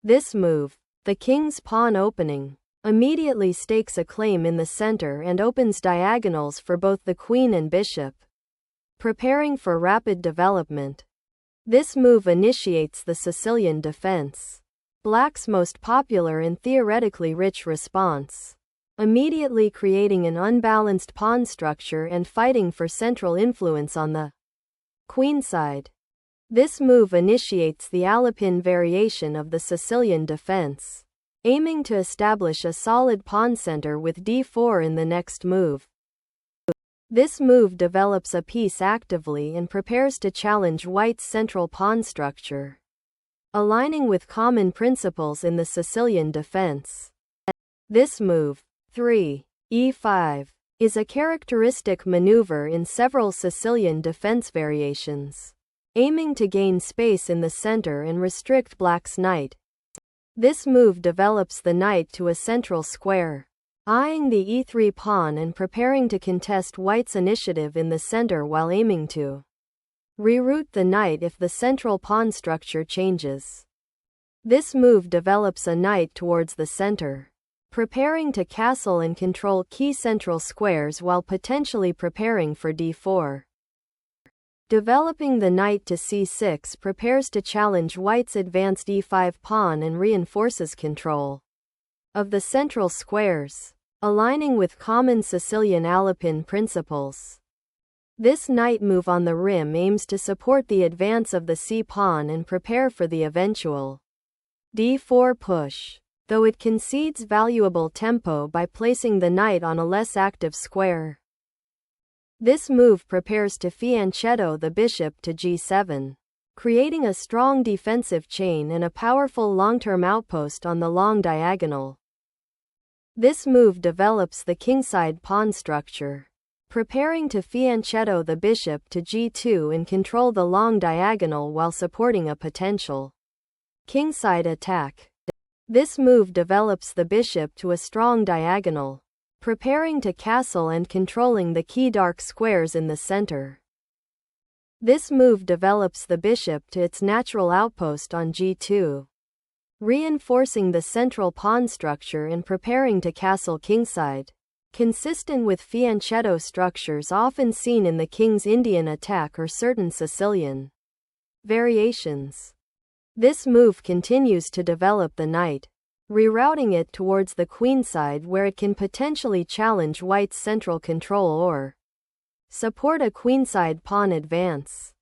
This move, the king's pawn opening, immediately stakes a claim in the center and opens diagonals for both the queen and bishop, preparing for rapid development. This move initiates the Sicilian defense, Black's most popular and theoretically rich response, immediately creating an unbalanced pawn structure and fighting for central influence on the queenside. This move initiates the Alpine variation of the Sicilian defense, aiming to establish a solid pawn center with d4 in the next move. This move develops a piece actively and prepares to challenge White's central pawn structure, aligning with common principles in the Sicilian defense. This move, 3e5, is a characteristic maneuver in several Sicilian defense variations, aiming to gain space in the center and restrict Black's knight. This move develops the knight to a central square, eyeing the e3 pawn and preparing to contest White's initiative in the center while aiming to reroute the knight if the central pawn structure changes. This move develops a knight towards the center, preparing to castle and control key central squares while potentially preparing for d4. Developing the knight to c6 prepares to challenge White's advanced e5 pawn and reinforces control of the central squares, aligning with common Sicilian Alpine principles. This knight move on the rim aims to support the advance of the c-pawn and prepare for the eventual d4 push, though it concedes valuable tempo by placing the knight on a less active square. This move prepares to fianchetto the bishop to g7, creating a strong defensive chain and a powerful long-term outpost on the long diagonal. This move develops the kingside pawn structure, preparing to fianchetto the bishop to g2 and control the long diagonal while supporting a potential kingside attack. This move develops the bishop to a strong diagonal, preparing to castle and controlling the key dark squares in the center. This move develops the bishop to its natural outpost on g2, reinforcing the central pawn structure and preparing to castle kingside, consistent with fianchetto structures often seen in the King's Indian attack or certain Sicilian variations. This move continues to develop the knight, rerouting it towards the queenside where it can potentially challenge White's central control or support a queenside pawn advance.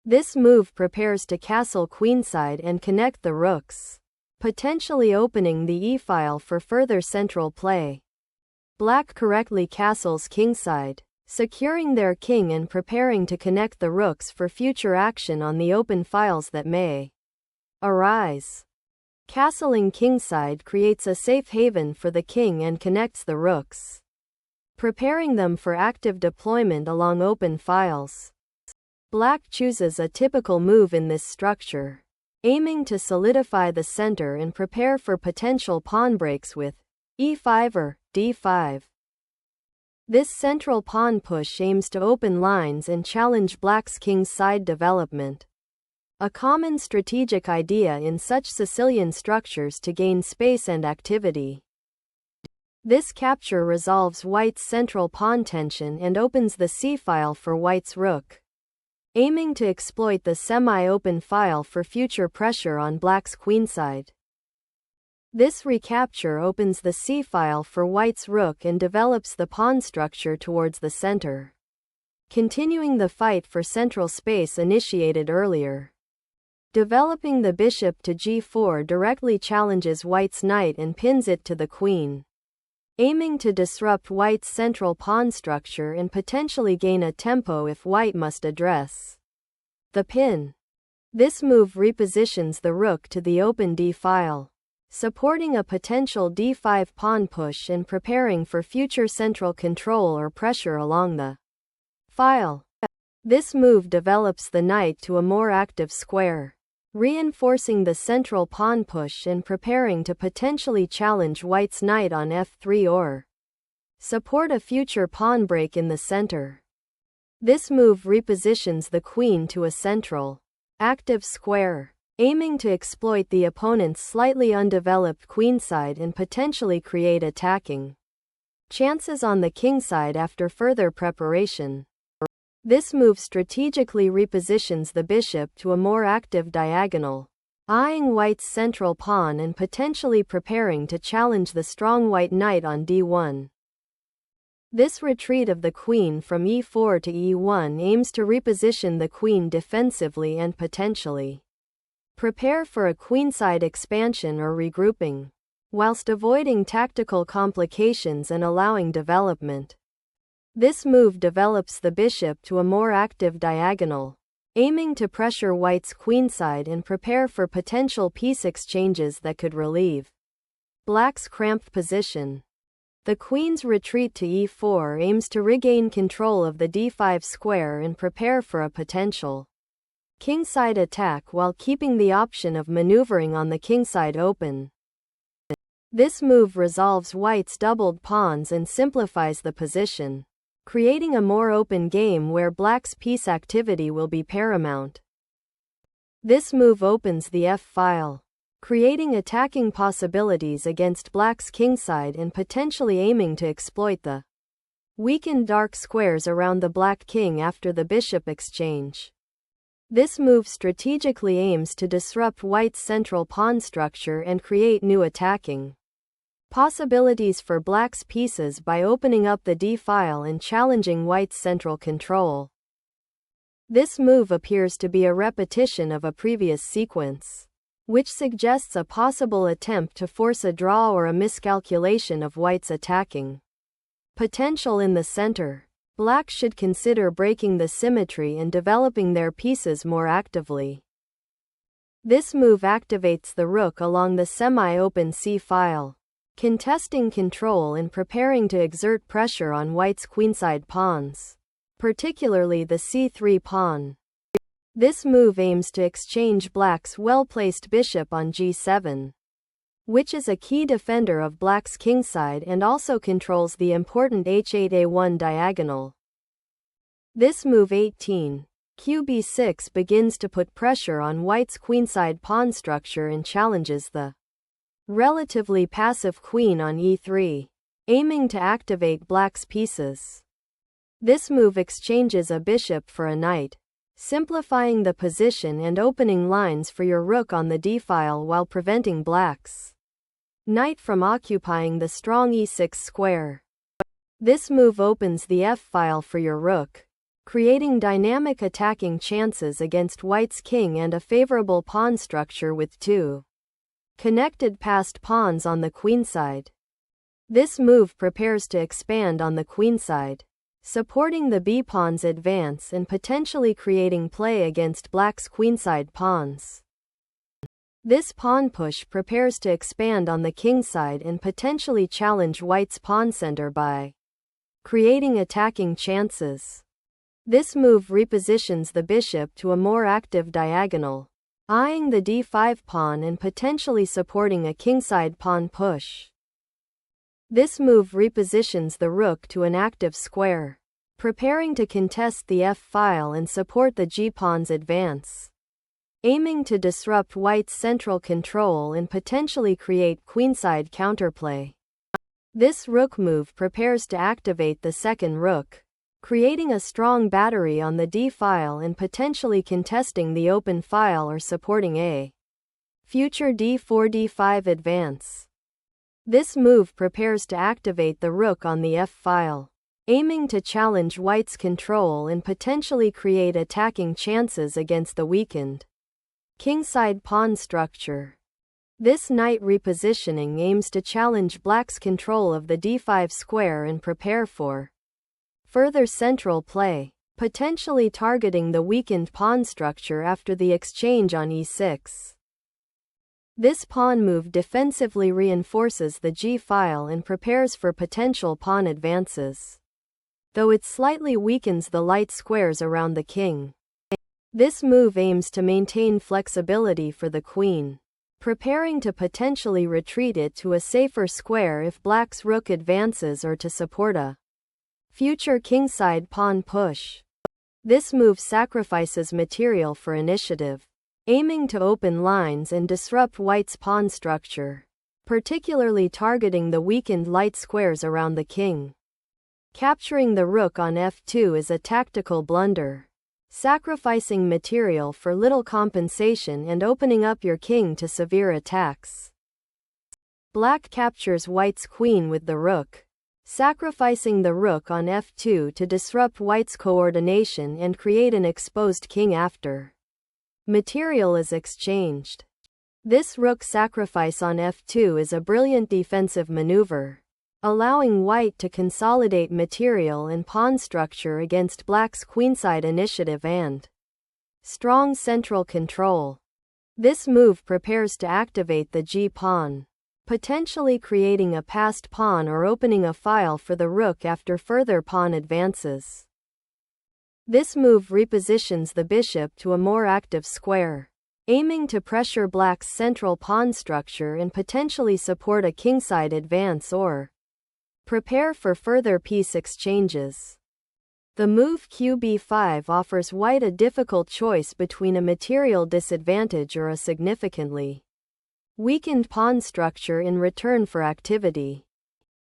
This move prepares to castle queenside and connect the rooks, potentially opening the e-file for further central play. Black correctly castles kingside, securing their king and preparing to connect the rooks for future action on the open files that may arise. Castling kingside creates a safe haven for the king and connects the rooks, preparing them for active deployment along open files. Black chooses a typical move in this structure, aiming to solidify the center and prepare for potential pawn breaks with e5 or d5. This central pawn push aims to open lines and challenge Black's king's side development, a common strategic idea in such Sicilian structures to gain space and activity. This capture resolves White's central pawn tension and opens the c-file for White's rook, aiming to exploit the semi-open file for future pressure on Black's queenside. This recapture opens the c-file for White's rook and develops the pawn structure towards the center, continuing the fight for central space initiated earlier. Developing the bishop to g4 directly challenges White's knight and pins it to the queen, aiming to disrupt White's central pawn structure and potentially gain a tempo if White must address the pin. This move repositions the rook to the open d-file, supporting a potential d5 pawn push and preparing for future central control or pressure along the file. This move develops the knight to a more active square, reinforcing the central pawn push and preparing to potentially challenge White's knight on f3 or support a future pawn break in the center. This move repositions the queen to a central, active square, aiming to exploit the opponent's slightly undeveloped queenside and potentially create attacking chances on the kingside after further preparation. This move strategically repositions the bishop to a more active diagonal, eyeing white's central pawn and potentially preparing to challenge the strong white knight on d1. This retreat of the queen from e4 to e1 aims to reposition the queen defensively and potentially prepare for a queenside expansion or regrouping, whilst avoiding tactical complications and allowing development. This move develops the bishop to a more active diagonal, aiming to pressure white's queenside and prepare for potential piece exchanges that could relieve black's cramped position. The queen's retreat to e4 aims to regain control of the d5 square and prepare for a potential kingside attack while keeping the option of maneuvering on the kingside open. This move resolves white's doubled pawns and simplifies the position, creating a more open game where black's piece activity will be paramount. This move opens the f-file, creating attacking possibilities against black's kingside and potentially aiming to exploit the weakened dark squares around the black king after the bishop exchange. This move strategically aims to disrupt white's central pawn structure and create new attacking possibilities for black's pieces by opening up the d-file and challenging white's central control. This move appears to be a repetition of a previous sequence, which suggests a possible attempt to force a draw or a miscalculation of white's attacking potential in the center. Black should consider breaking the symmetry and developing their pieces more actively. This move activates the rook along the semi-open c-file, contesting control and preparing to exert pressure on white's queenside pawns, particularly the c3 pawn. This move aims to exchange black's well-placed bishop on g7, which is a key defender of black's kingside and also controls the important h8a1 diagonal. This move 18, qb6 begins to put pressure on white's queenside pawn structure and challenges the relatively passive queen on e3, aiming to activate black's pieces. This move exchanges a bishop for a knight, simplifying the position and opening lines for your rook on the d-file while preventing black's knight from occupying the strong e6 square. This move opens the f-file for your rook, creating dynamic attacking chances against white's king and a favorable pawn structure with two connected passed pawns on the queenside. This move prepares to expand on the queenside, supporting the b-pawn's advance and potentially creating play against black's queenside pawns. This pawn push prepares to expand on the kingside and potentially challenge white's pawn center by creating attacking chances. This move repositions the bishop to a more active diagonal, eyeing the d5 pawn and potentially supporting a kingside pawn push. This move repositions the rook to an active square, preparing to contest the f-file and support the g-pawn's advance, aiming to disrupt white's central control and potentially create queenside counterplay. This rook move prepares to activate the second rook, creating a strong battery on the d-file and potentially contesting the open file or supporting a future d4-d5 advance. This move prepares to activate the rook on the f-file, aiming to challenge white's control and potentially create attacking chances against the weakened kingside pawn structure. This knight repositioning aims to challenge black's control of the d5 square and prepare for further central play, potentially targeting the weakened pawn structure after the exchange on e6. This pawn move defensively reinforces the g-file and prepares for potential pawn advances, though it slightly weakens the light squares around the king. This move aims to maintain flexibility for the queen, preparing to potentially retreat it to a safer square if black's rook advances or to support a future kingside pawn push. This move sacrifices material for initiative, aiming to open lines and disrupt white's pawn structure, particularly targeting the weakened light squares around the king. Capturing the rook on f2 is a tactical blunder, sacrificing material for little compensation and opening up your king to severe attacks. Black captures white's queen with the rook, sacrificing the rook on f2 to disrupt white's coordination and create an exposed king after material is exchanged. This rook sacrifice on f2 is a brilliant defensive maneuver, allowing white to consolidate material and pawn structure against black's queenside initiative and strong central control. This move prepares to activate the g-pawn, potentially creating a passed pawn or opening a file for the rook after further pawn advances. This move repositions the bishop to a more active square, aiming to pressure black's central pawn structure and potentially support a kingside advance or prepare for further piece exchanges. The move qb5 offers white a difficult choice between a material disadvantage or a significantly weakened pawn structure in return for activity.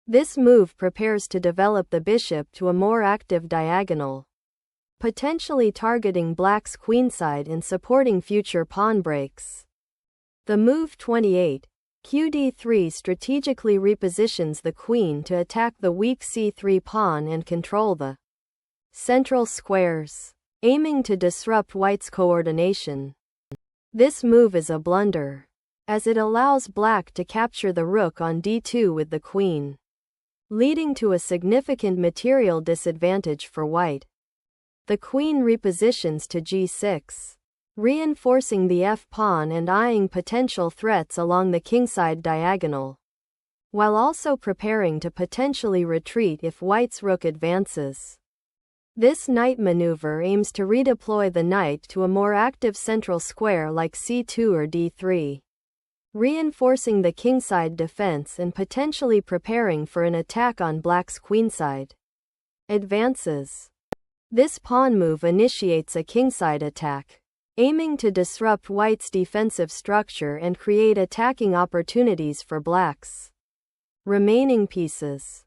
This move prepares to develop the bishop to a more active diagonal, potentially targeting black's queenside and supporting future pawn breaks. The move 28, qd3 strategically repositions the queen to attack the weak c3 pawn and control the central squares, aiming to disrupt white's coordination. This move is a blunder, as it allows black to capture the rook on d2 with the queen, leading to a significant material disadvantage for white. The queen repositions to g6, reinforcing the f-pawn and eyeing potential threats along the kingside diagonal, while also preparing to potentially retreat if white's rook advances. This knight maneuver aims to redeploy the knight to a more active central square like c2 or d3, reinforcing the kingside defense and potentially preparing for an attack on black's queenside advances. This pawn move initiates a kingside attack, aiming to disrupt white's defensive structure and create attacking opportunities for black's remaining pieces.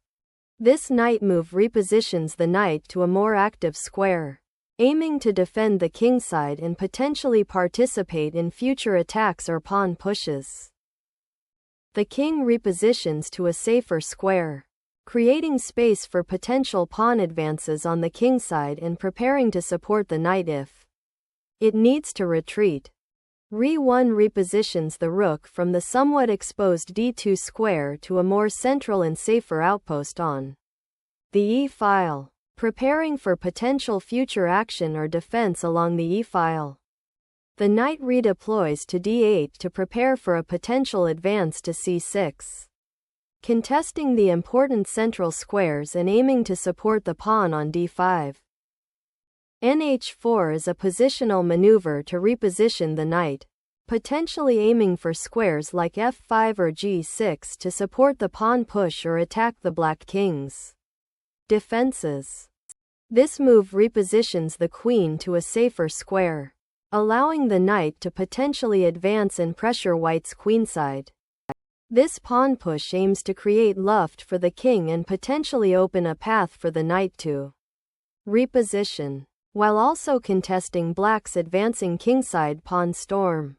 This knight move repositions the knight to a more active square, aiming to defend the kingside and potentially participate in future attacks or pawn pushes. The king repositions to a safer square, creating space for potential pawn advances on the kingside and preparing to support the knight if it needs to retreat. Re1 repositions the rook from the somewhat exposed d2 square to a more central and safer outpost on the e-file, preparing for potential future action or defense along the e-file. The knight redeploys to d8 to prepare for a potential advance to c6, contesting the important central squares and aiming to support the pawn on d5. nh4 is a positional maneuver to reposition the knight, potentially aiming for squares like f5 or g6 to support the pawn push or attack the black king's defenses. This move repositions the queen to a safer square, allowing the knight to potentially advance and pressure white's queenside. This pawn push aims to create luft for the king and potentially open a path for the knight to reposition, while also contesting black's advancing kingside pawn storm.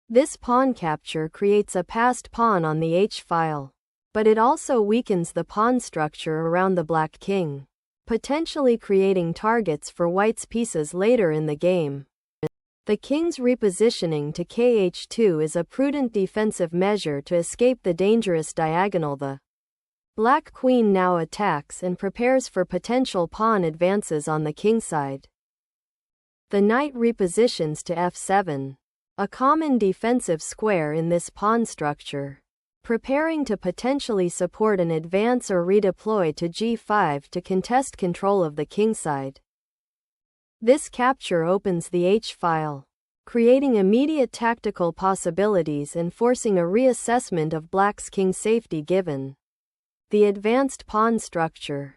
This pawn capture creates a passed pawn on the h-file, but it also weakens the pawn structure around the black king, potentially creating targets for white's pieces later in the game. The king's repositioning to kh2 is a prudent defensive measure to escape the dangerous diagonal. The black queen now attacks and prepares for potential pawn advances on the kingside. The knight repositions to f7, a common defensive square in this pawn structure, preparing to potentially support an advance or redeploy to g5 to contest control of the kingside. This capture opens the h-file, creating immediate tactical possibilities and forcing a reassessment of black's king safety given the advanced pawn structure.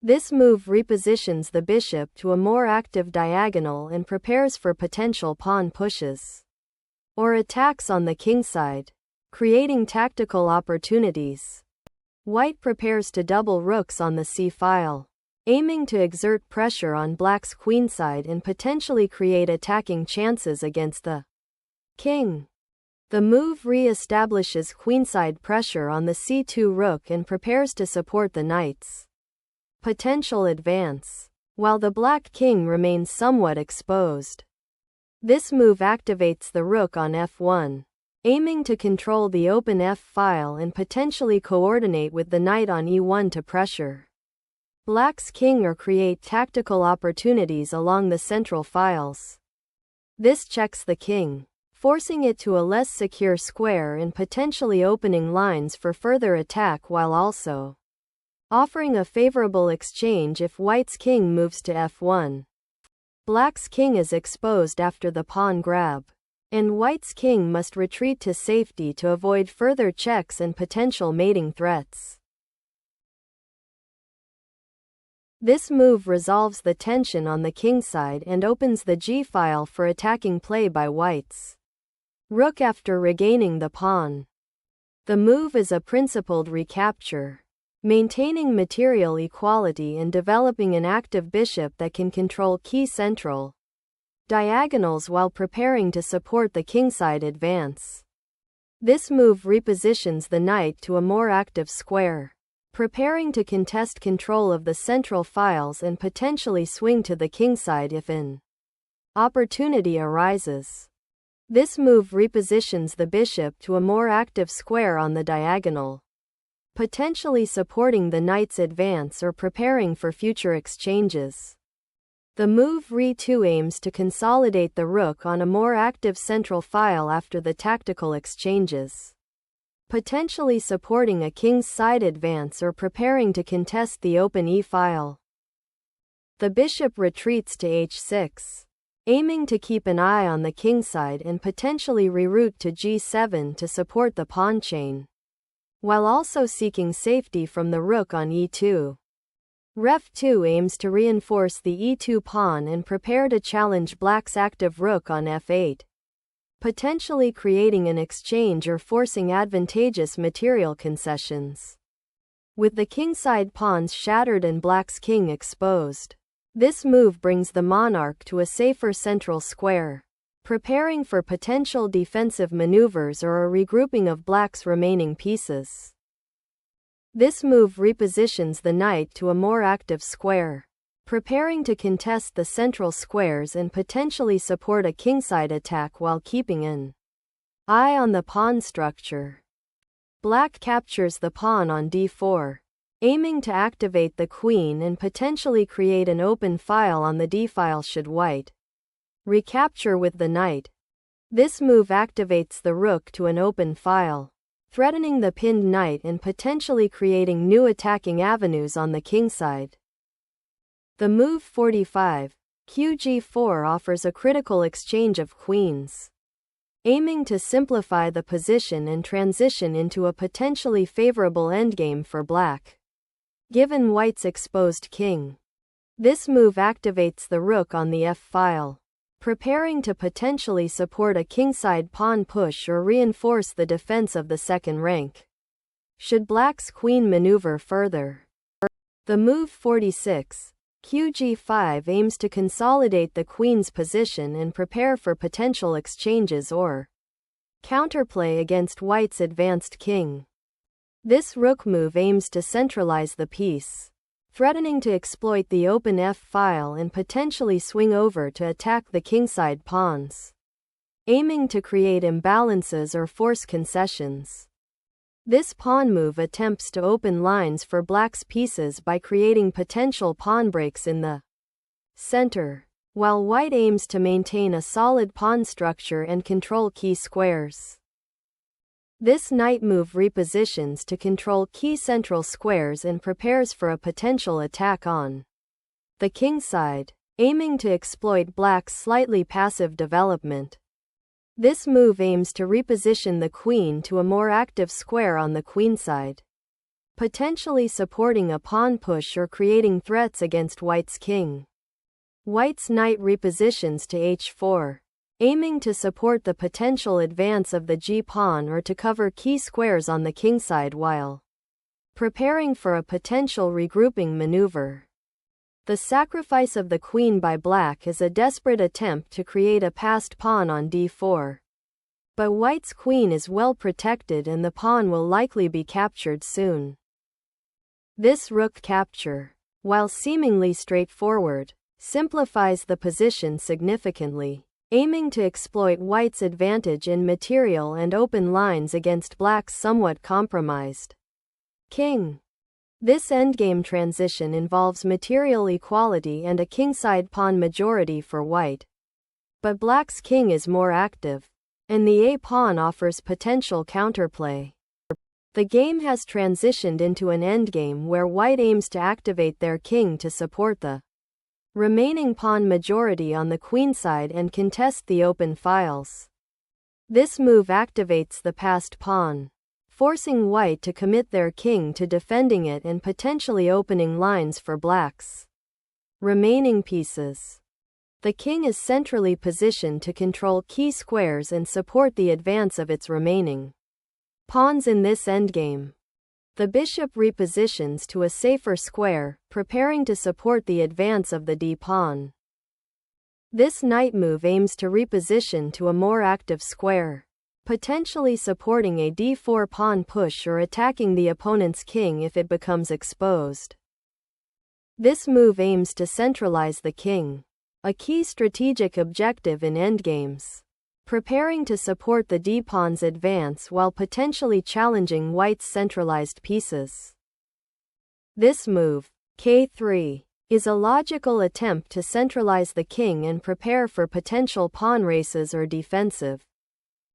This move repositions the bishop to a more active diagonal and prepares for potential pawn pushes or attacks on the kingside, creating tactical opportunities. White prepares to double rooks on the c-file, aiming to exert pressure on black's queenside and potentially create attacking chances against the king. The move re-establishes queenside pressure on the c2 rook and prepares to support the knight's potential advance, while the black king remains somewhat exposed. This move activates the rook on f1, aiming to control the open f-file and potentially coordinate with the knight on e1 to pressure black's king or create tactical opportunities along the central files. This checks the king, forcing it to a less secure square and potentially opening lines for further attack while also offering a favorable exchange if white's king moves to f1. Black's king is exposed after the pawn grab, and white's king must retreat to safety to avoid further checks and potential mating threats. This move resolves the tension on the kingside and opens the g-file for attacking play by white's rook after regaining the pawn. The move is a principled recapture, maintaining material equality and developing an active bishop that can control key central diagonals while preparing to support the kingside advance. This move repositions the knight to a more active square, preparing to contest control of the central files and potentially swing to the kingside if an opportunity arises. This move repositions the bishop to a more active square on the diagonal, potentially supporting the knight's advance or preparing for future exchanges. The move re2 aims to consolidate the rook on a more active central file after the tactical exchanges, potentially supporting a king's side advance or preparing to contest the open e-file. The bishop retreats to h6, aiming to keep an eye on the kingside and potentially reroute to g7 to support the pawn chain, while also seeking safety from the rook on e2. Ref2 aims to reinforce the e2 pawn and prepare to challenge black's active rook on f8, potentially creating an exchange or forcing advantageous material concessions. With the kingside pawns shattered and black's king exposed, this move brings the monarch to a safer central square, preparing for potential defensive maneuvers or a regrouping of black's remaining pieces. This move repositions the knight to a more active square, preparing to contest the central squares and potentially support a kingside attack while keeping an eye on the pawn structure. Black captures the pawn on d4, aiming to activate the queen and potentially create an open file on the d-file should white recapture with the knight. This move activates the rook to an open file, threatening the pinned knight and potentially creating new attacking avenues on the kingside. The move 45, qg4 offers a critical exchange of queens, aiming to simplify the position and transition into a potentially favorable endgame for black, given white's exposed king. This move activates the rook on the f-file, preparing to potentially support a kingside pawn push or reinforce the defense of the second rank, should black's queen maneuver further. The move 46, qg5 aims to consolidate the queen's position and prepare for potential exchanges or counterplay against white's advanced king. This rook move aims to centralize the piece, threatening to exploit the open f-file and potentially swing over to attack the kingside pawns, aiming to create imbalances or force concessions. This pawn move attempts to open lines for black's pieces by creating potential pawn breaks in the center, while white aims to maintain a solid pawn structure and control key squares. This knight move repositions to control key central squares and prepares for a potential attack on the kingside, aiming to exploit black's slightly passive development. This move aims to reposition the queen to a more active square on the queenside, potentially supporting a pawn push or creating threats against white's king. White's knight repositions to h4, aiming to support the potential advance of the g-pawn or to cover key squares on the kingside while preparing for a potential regrouping maneuver. The sacrifice of the queen by black is a desperate attempt to create a passed pawn on d4. But white's queen is well protected and the pawn will likely be captured soon. This rook capture, while seemingly straightforward, simplifies the position significantly, aiming to exploit white's advantage in material and open lines against black's somewhat compromised king. This endgame transition involves material equality and a kingside pawn majority for white. But black's king is more active, and the a-pawn offers potential counterplay. The game has transitioned into an endgame where white aims to activate their king to support the remaining pawn majority on the queenside and contest the open files. This move activates the passed pawn, forcing white to commit their king to defending it and potentially opening lines for black's remaining pieces. The king is centrally positioned to control key squares and support the advance of its remaining pawns in this endgame. The bishop repositions to a safer square, preparing to support the advance of the d-pawn. This knight move aims to reposition to a more active square, potentially supporting a d4 pawn push or attacking the opponent's king if it becomes exposed. This move aims to centralize the king, a key strategic objective in endgames, preparing to support the d-pawn's advance while potentially challenging white's centralized pieces. This move, k3, is a logical attempt to centralize the king and prepare for potential pawn races or defensive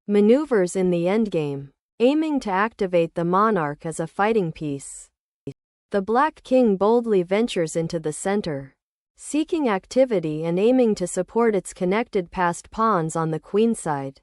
maneuvers in the endgame, aiming to activate the monarch as a fighting piece. The black king boldly ventures into the center, seeking activity and aiming to support its connected passed pawns on the queenside.